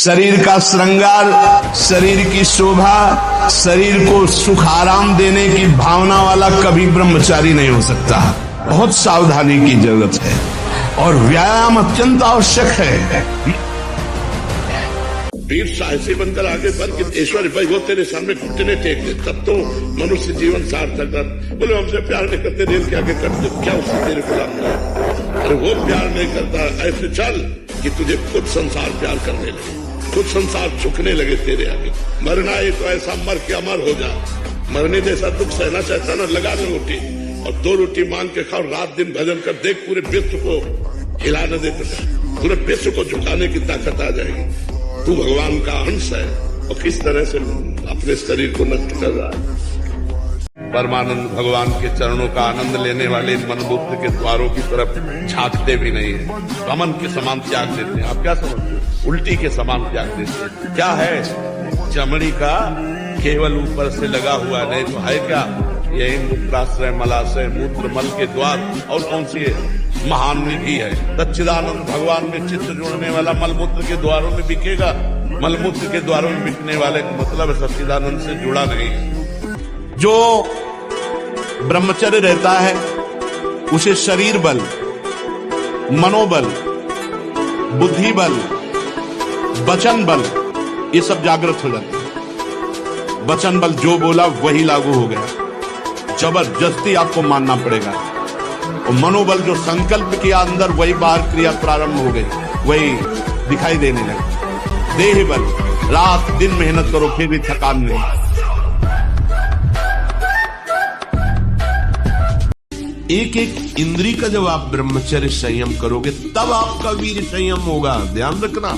शरीर का श्रृंगार, शरीर की शोभा, शरीर को सुख आराम देने की भावना वाला कभी ब्रह्मचारी नहीं हो सकता। बहुत सावधानी की जरूरत है और व्यायाम अत्यंत आवश्यक है। वीर साहसी बनकर आगे बढ़ के ईश्वर भाई वो तेरे सामने घुटने टेक दे, तब तो मनुष्य जीवन सार्थक है। बोले हमसे प्यार नहीं करते, रेल के आगे कर दे, क्या उससे तेरे गुलाम नहीं? अरे वो प्यार नहीं करता, ऐसे चल कि तुझे खुद संसार प्यार करने लगे, खुद संसार झुकने लगे तेरे आगे। मरना है तो ऐसा मर के अमर हो जा। मरने जैसा दुख सहना चाहता ना, लगा ले रोटी और 2 रोटी मांग के खाओ, रात दिन भजन कर, देख पूरे विश्व को हिला न दे, पूरे विश्व को झुकाने की ताकत आ जाएगी। तू भगवान का अंश है और किस तरह से अपने शरीर को नष्ट कर रहा है। परमानंद भगवान के चरणों का आनंद लेने वाले मनबुद्ध के द्वारों की तरफ झांकते भी नहीं है, रमन के समान त्याग देते हैं। आप क्या समझते हैं? उल्टी के समान त्याग देते हैं। क्या है? चमड़ी का केवल ऊपर से लगा हुआ, नहीं तो है क्या? यही मूत्राश्रय, मलाशय, मूत्र मल के द्वार और कौन सी महान निधि है। सच्चिदानंद भगवान में चित्त जोड़ने वाला मलमूत्र के द्वारों में बिकेगा, मलमूत्र के द्वारों में बिकने वाले का मतलब सच्चिदानंद से जुड़ा नहीं है। जो ब्रह्मचर्य रहता है उसे शरीर बल, मनोबल, बुद्धि बल, वचन बल, ये सब जागृत हो जाते हैं। वचन बल जो बोला वही लागू हो गया, जबरदस्ती आपको मानना पड़ेगा। और मनोबल जो संकल्प किया अंदर, वही बाहर क्रिया प्रारंभ हो गई, वही दिखाई देने लगे। देह बल, रात दिन मेहनत करो फिर भी थकान नहीं। एक एक इंद्री का जब आप ब्रह्मचर्य संयम करोगे तब आपका वीर संयम होगा। ध्यान रखना,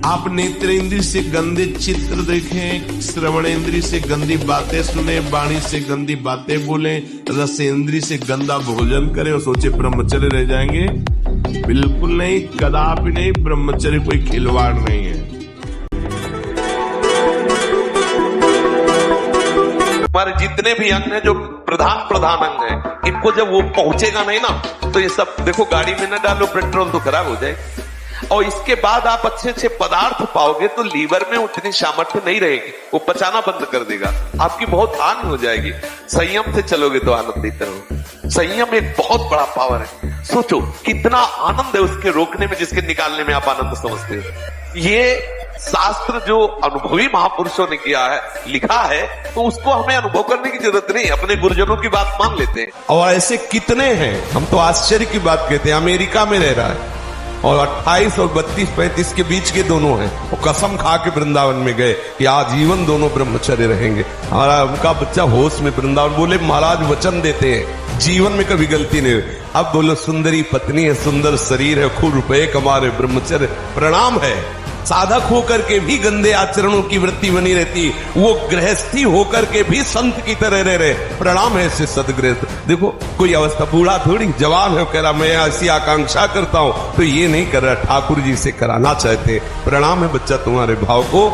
आप नेत्र इंद्री से गंदे चित्र देखें, श्रवणेंद्री से गंदी बातें सुने, वाणी से गंदी बातें बोले, रसेंद्री से गंदा भोजन करें और सोचे ब्रह्मचर्य रह जाएंगे। बिल्कुल नहीं, कदापि नहीं। ब्रह्मचर्य कोई खिलवाड़ नहीं है। हमारे जितने भी अंग हैं, जो प्रधान अंग हैं, इनको जब वो पहुंचेगा नहीं ना, तो ये सब देखो, गाड़ी में न डालो पेट्रोल तो खराब हो जाएगी। और इसके बाद आप अच्छे अच्छे पदार्थ पाओगे तो लीवर में उतनी सामर्थ्य नहीं रहेगी, वो पचाना बंद कर देगा, आपकी बहुत हानि हो जाएगी। संयम से चलोगे तो आनंदित रहो। संयम एक बहुत बड़ा पावर है। सोचो कितना आनंद है उसके रोकने में, जिसके निकालने में आप आनंद समझते हो। ये शास्त्र जो अनुभवी महापुरुषों ने किया है, लिखा है, तो उसको हमें अनुभव करने की जरूरत नहीं, अपने गुरुजनों की बात मान लेते हैं। और ऐसे कितने हैं, हम तो आश्चर्य की बात कहते हैं। अमेरिका में रह रहा है और 28 और 32-35 के बीच के दोनों हैं, वो कसम खा के वृंदावन में गए कि आजीवन दोनों ब्रह्मचर्य रहेंगे। हमारा उनका बच्चा होश में वृंदावन, बोले महाराज वचन देते हैं जीवन में कभी गलती नहीं हुई। अब बोलो सुंदरी पत्नी है, सुंदर शरीर है, खूब रुपए कमा रहे, ब्रह्मचर्य प्रणाम है। साधक होकर के भी गंदे आचरणों की वृत्ति बनी रहती, वो गृहस्थी होकर के भी संत की तरह रह रहे, प्रणाम है ऐसे सदगृहस्थ। देखो कोई अवस्था, बूढ़ा थोड़ी जवान है, कह रहा मैं ऐसी आकांक्षा करता हूं, तो ये नहीं कर रहा, ठाकुर जी से कराना चाहते। प्रणाम है बच्चा तुम्हारे भाव को।